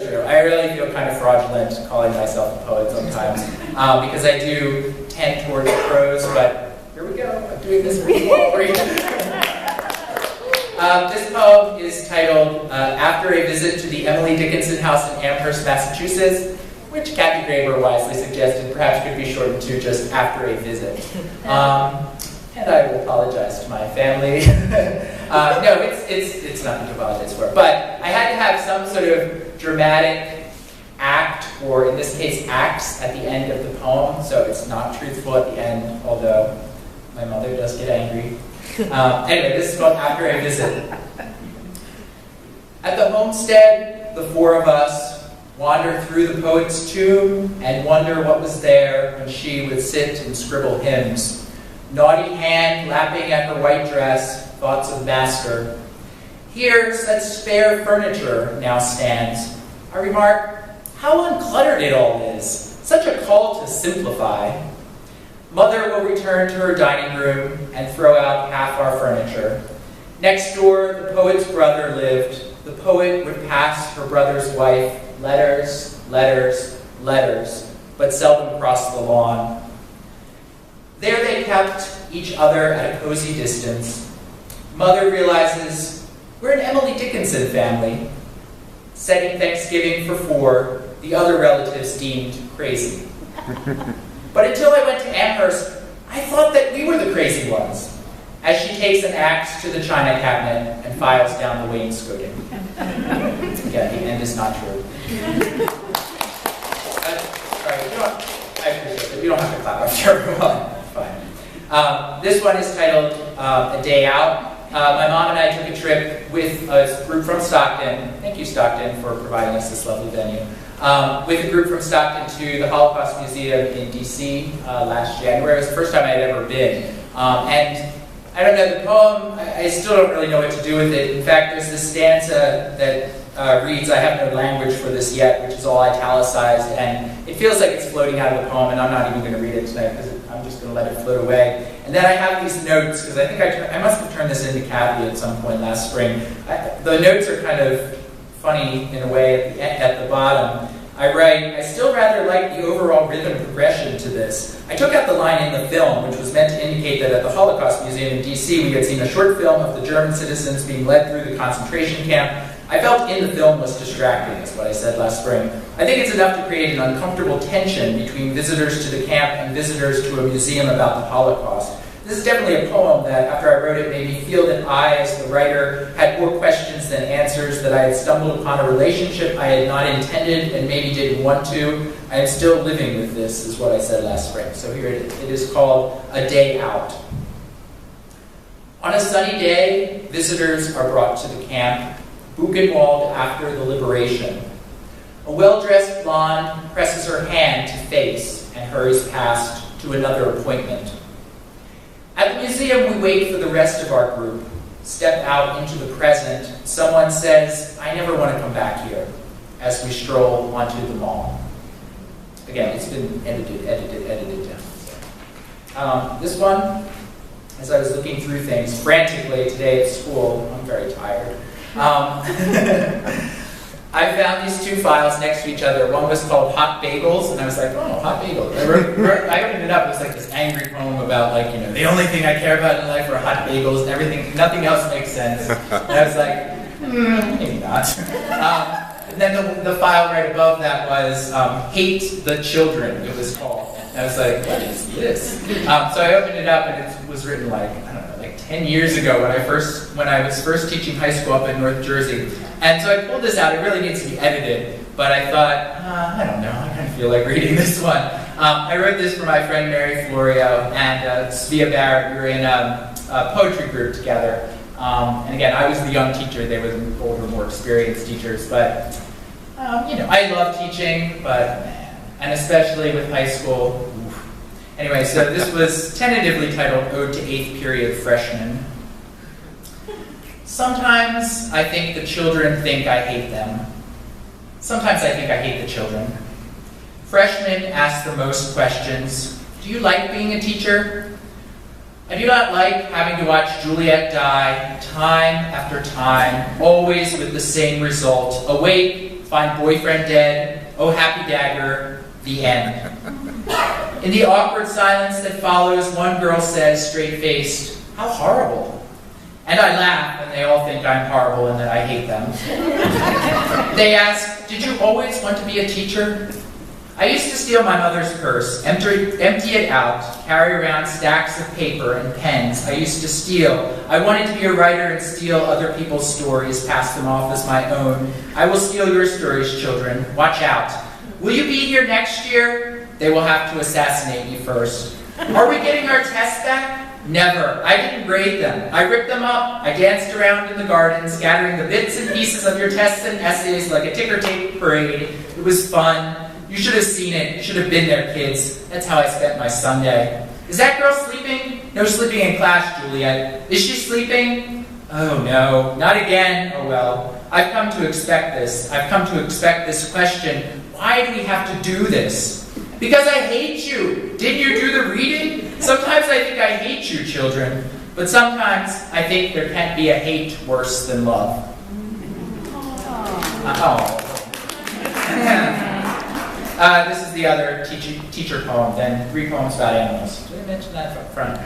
I really feel kind of fraudulent calling myself a poet sometimes because I do tend towards prose, but here we go, I'm doing this for you all. This poem is titled After a Visit to the Emily Dickinson House in Amherst, Massachusetts, which Kathy Graber wisely suggested perhaps could be shortened to just After a Visit. And I will apologize to my family. No, it's nothing to apologize for. But I had to have some sort of dramatic act, or in this case, acts at the end of the poem, so it's not truthful at the end, although my mother does get angry. Anyway, this is called After a Visit. At the homestead, the four of us wander through the poet's tomb and wonder what was there when she would sit and scribble hymns. Naughty hand lapping at her white dress, thoughts of master. Here, such spare furniture now stands. I remark, how uncluttered it all is. Such a call to simplify. Mother will return to her dining room and throw out half our furniture. Next door, the poet's brother lived. The poet would pass her brother's wife letters, letters, letters, but seldom crossed the lawn. There they kept each other at a cozy distance. Mother realizes, we're an Emily Dickinson family. Setting Thanksgiving for four, the other relatives deemed crazy. But until I went to Amherst, I thought that we were the crazy ones, as she takes an axe to the china cabinet and files down the wainscoting. Again, the end is not true. I appreciate it. We don't have to clap after everyone. Fine. This one is titled A Day Out. My mom and I took a trip with a group from Stockton. Thank you, Stockton, for providing us this lovely venue. With a group from Stockton to the Holocaust Museum in DC last January. It was the first time I had ever been. And I don't know, the poem, I still don't really know what to do with it. In fact, there's this stanza that reads, I have no language for this yet, which is all italicized, and it feels like it's floating out of the poem, and I'm not even going to read it tonight because I'm just going to let it float away. And then I have these notes, because I think I must have turned this into Kathy at some point last spring. The notes are kind of funny in a way at the bottom. I write, I still rather like the overall rhythm progression to this. I took out the line in the film, which was meant to indicate that at the Holocaust Museum in DC, we had seen a short film of the German citizens being led through the concentration camp. I felt in the film was distracting, is what I said last spring. I think it's enough to create an uncomfortable tension between visitors to the camp and visitors to a museum about the Holocaust. This is definitely a poem that, after I wrote it, made me feel that I, as the writer, had more questions than answers, that I had stumbled upon a relationship I had not intended and maybe didn't want to. I am still living with this, is what I said last spring. So here it is. It is called A Day Out. On a sunny day, visitors are brought to the camp, Buchenwald after the liberation. A well-dressed blonde presses her hand to face and hurries past to another appointment. At the museum, we wait for the rest of our group. Step out into the present. Someone says, I never want to come back here, as we stroll onto the mall. Again, it's been edited down. This one, as I was looking through things frantically today at school, I'm very tired. I found these two files next to each other. One was called Hot Bagels, and I was like, oh, hot bagels. I opened it up, it was like this angry poem about, like, you know, the only thing I care about in life are hot bagels, and everything, nothing else makes sense. And I was like, maybe not. And then the file right above that was Hate the Children, it was called. And I was like, what is this? So I opened it up, and it was written like, I don't know, like 10 years ago when I was first teaching high school up in North Jersey. And so I pulled this out. It really needs to be edited, but I thought, I don't know, I kind of feel like reading this one. I wrote this for my friend Mary Florio and Svea Barrett. We were in a poetry group together. And again, I was the young teacher. They were the older, more experienced teachers. But, you know, I love teaching, but, and especially with high school. Oof. Anyway, so this was tentatively titled Ode to 8th Period Freshmen. Sometimes I think the children think I hate them. Sometimes I think I hate the children. Freshmen ask the most questions. Do you like being a teacher? I do not like having to watch Juliet die time after time, always with the same result. Awake, find boyfriend dead, oh happy dagger, the end. In the awkward silence that follows, one girl says, straight-faced, how horrible. And I laugh, and they all think I'm horrible and that I hate them. They ask, did you always want to be a teacher? I used to steal my mother's purse, empty it out, carry around stacks of paper and pens. I used to steal. I wanted to be a writer and steal other people's stories, pass them off as my own. I will steal your stories, children. Watch out. Will you be here next year? They will have to assassinate me first. Are we getting our tests back? Never. I didn't grade them. I ripped them up. I danced around in the garden, scattering the bits and pieces of your tests and essays like a ticker tape parade. It was fun. You should have seen it. You should have been there, kids. That's how I spent my Sunday. Is that girl sleeping? No sleeping in class, Juliet. Is she sleeping? Oh no, not again. Oh well. I've come to expect this. I've come to expect this question. Why do we have to do this? Because I hate you. Didn't you do the reading? Sometimes I think I hate you, children. But sometimes I think there can't be a hate worse than love. This is the other teacher poem, then 3 poems about animals. Did I mention that up front?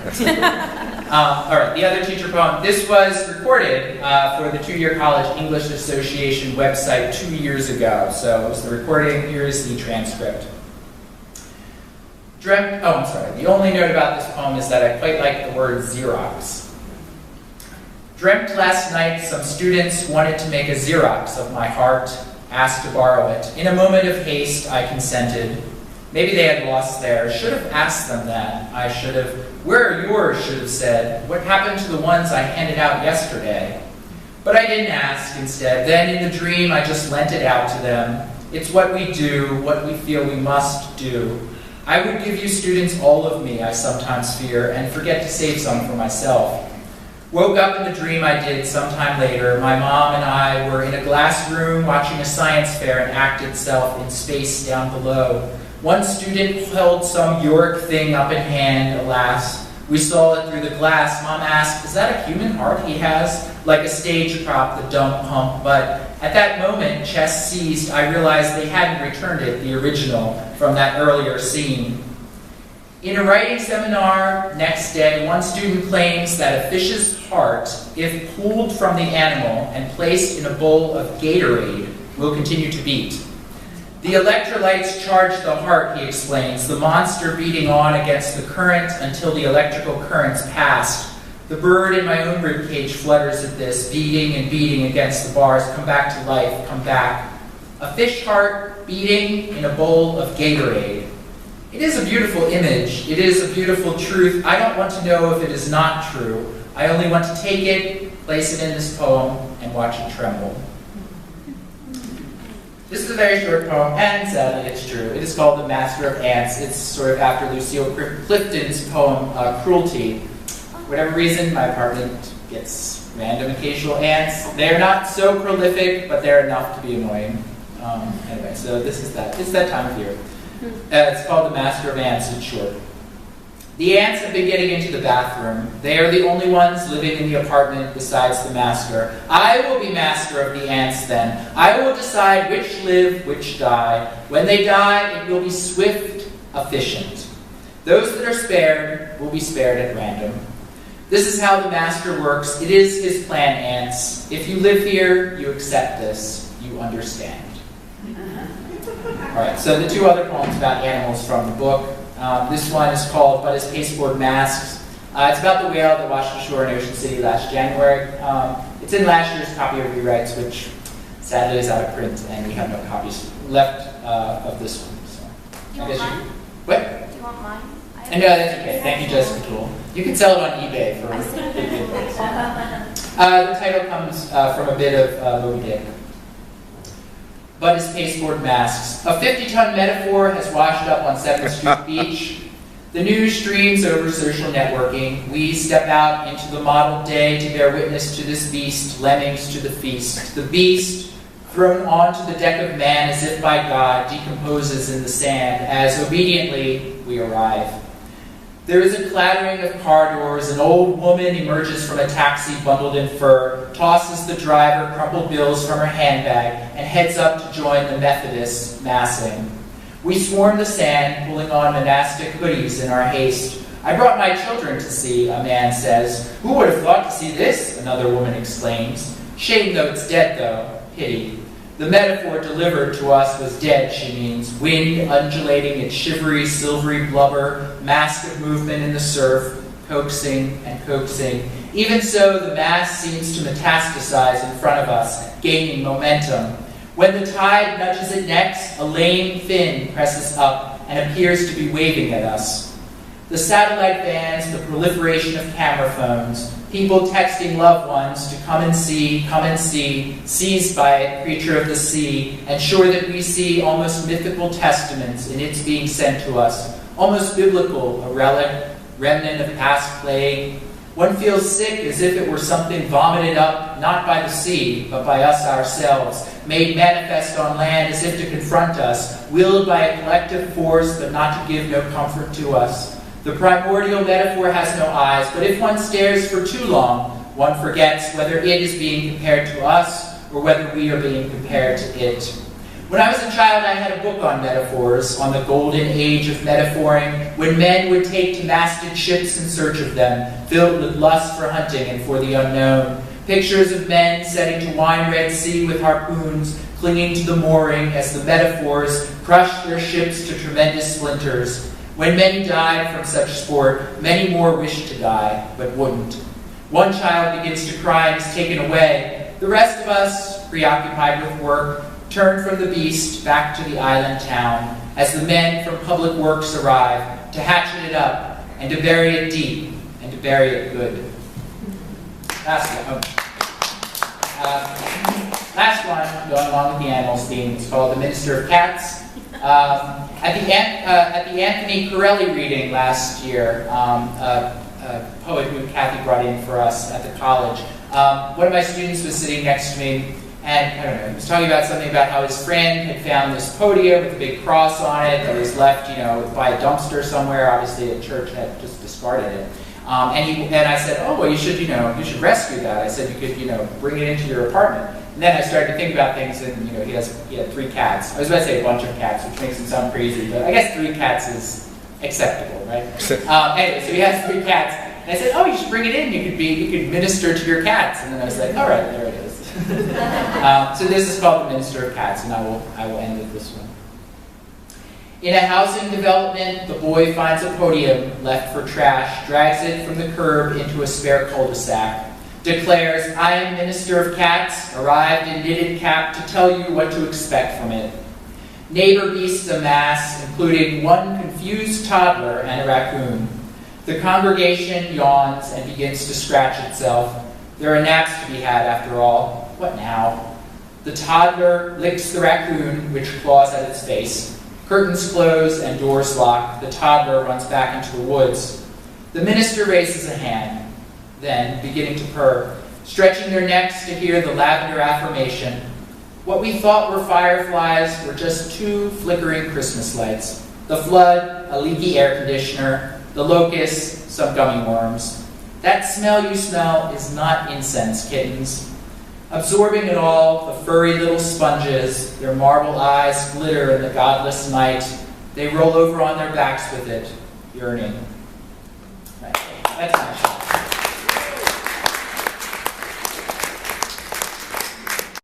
All right, the other teacher poem. This was recorded for the 2-year College English Association website 2 years ago. So it was the recording. Here is the transcript. The only note about this poem is that I quite like the word Xerox. Dreamt last night some students wanted to make a Xerox of my heart, asked to borrow it. In a moment of haste, I consented. Maybe they had lost theirs. Should have asked them that. I should have. Where are yours? Should have said. What happened to the ones I handed out yesterday? But I didn't ask instead. Then in the dream, I just lent it out to them. It's what we do, what we feel we must do. I would give you students all of me, I sometimes fear, and forget to save some for myself. Woke up in the dream I did sometime later. My mom and I were in a glass room watching a science fair enact itself in space down below. One student held some York thing up in hand, alas. We saw it through the glass. Mom asked, is that a human heart he has? Like a stage prop, the dumb pump. But at that moment, chest seized, I realized they hadn't returned it, the original, from that earlier scene. In a writing seminar next day, one student claims that a fish's heart, if pulled from the animal and placed in a bowl of Gatorade, will continue to beat. The electrolytes charge the heart, he explains, the monster beating on against the current until the electrical currents passed. The bird in my own ribcage flutters at this, beating and beating against the bars. Come back to life, come back. A fish heart beating in a bowl of Gatorade. It is a beautiful image. It is a beautiful truth. I don't want to know if it is not true. I only want to take it, place it in this poem, and watch it tremble. This is a very short poem, and sadly it's true. It is called The Master of Ants. It's sort of after Lucille Clifton's poem, Cruelty. For whatever reason, my apartment gets random occasional ants. They're not so prolific, but they're enough to be annoying. Anyway, so this is that. It's that time of year. It's called The Master of Ants, in short. The ants have been getting into the bathroom. They are the only ones living in the apartment besides the master. I will be master of the ants then. I will decide which live, which die. When they die, it will be swift, efficient. Those that are spared will be spared at random. This is how the master works. It is his plan, ants. If you live here, you accept this. You understand. All right, so the 2 other poems about animals from the book. This one is called But His Pasteboard Masks. It's about the whale that washed ashore in Ocean City last January. It's in last year's copy of Rewrites, which sadly is out of print, and we have no copies left of this one. So. Do you want mine? What? Do you want mine? No, that's okay. Thank you, Jessica Toole. You can sell it on eBay for a good price. The title comes from a bit of Moby Dick. But his pasteboard masks. A 50-ton metaphor has washed up on 7th Street Beach. The news streams over social networking. We step out into the model day to bear witness to this beast, lemmings to the feast. The beast, thrown onto the deck of man as if by God, decomposes in the sand as obediently we arrive. There is a clattering of car doors. An old woman emerges from a taxi bundled in fur, tosses the driver crumpled bills from her handbag, and heads up to join the Methodists massing. We swarm the sand, pulling on monastic hoodies in our haste. I brought my children to see, a man says. Who would have thought to see this? Another woman exclaims. Shame though it's dead, though. Pity. The metaphor delivered to us was dead, she means. Wind undulating its shivery, silvery blubber, mask of movement in the surf, coaxing and coaxing. Even so, the mass seems to metastasize in front of us, gaining momentum. When the tide nudges it next, a lame fin presses up and appears to be waving at us. The satellite vans, the proliferation of camera phones, people texting loved ones to come and see, seized by it, creature of the sea, and sure that we see almost mythical testaments in its being sent to us, almost biblical, a relic, remnant of past plague. One feels sick as if it were something vomited up, not by the sea, but by us ourselves, made manifest on land as if to confront us, willed by a collective force, but not to give no comfort to us. The primordial metaphor has no eyes, but if one stares for too long, one forgets whether it is being compared to us or whether we are being compared to it. When I was a child, I had a book on metaphors, on the golden age of metaphoring, when men would take to masted ships in search of them, filled with lust for hunting and for the unknown. Pictures of men setting to wine-red sea with harpoons, clinging to the mooring as the metaphors crushed their ships to tremendous splinters. When many died from such sport, many more wished to die, but wouldn't. One child begins to cry and is taken away. The rest of us, preoccupied with work, turn from the beast back to the island town as the men from public works arrive to hatchet it up and to bury it deep and to bury it good. Last one, going along with the animals theme, is called The Minister of Cats. At the Anthony Corelli reading last year, a poet who Kathy brought in for us at the college, one of my students was sitting next to me, and I don't know, he was talking about something about how his friend had found this podium with a big cross on it that was left, by a dumpster somewhere. Obviously, the church had just discarded it. And I said, oh, well, you should rescue that. I said you could, bring it into your apartment. And then I started to think about things, and he had 3 cats. I was about to say a bunch of cats, which makes him sound crazy, but I guess 3 cats is acceptable, right? Anyway, so he has 3 cats, and I said, oh, you should bring it in. You could minister to your cats. And then I was like, all right, there it is. So this is called The Minister of Cats, and I will end with this one. In a housing development, the boy finds a podium left for trash, drags it from the curb into a spare cul-de-sac, declares, I am Minister of Cats, arrived in knitted cap to tell you what to expect from it. Neighbor beasts amass, including one confused toddler and a raccoon. The congregation yawns and begins to scratch itself. There are naps to be had, after all. What now? The toddler licks the raccoon, which claws at its face. Curtains close and doors lock. The toddler runs back into the woods. The minister raises a hand. Then, beginning to purr, stretching their necks to hear the lavender affirmation. What we thought were fireflies were just 2 flickering Christmas lights. The flood, a leaky air conditioner. The locusts, some gummy worms. That smell you smell is not incense, kittens. Absorbing it all, the furry little sponges, their marble eyes glitter in the godless night. They roll over on their backs with it, yearning. Right. That's my shot.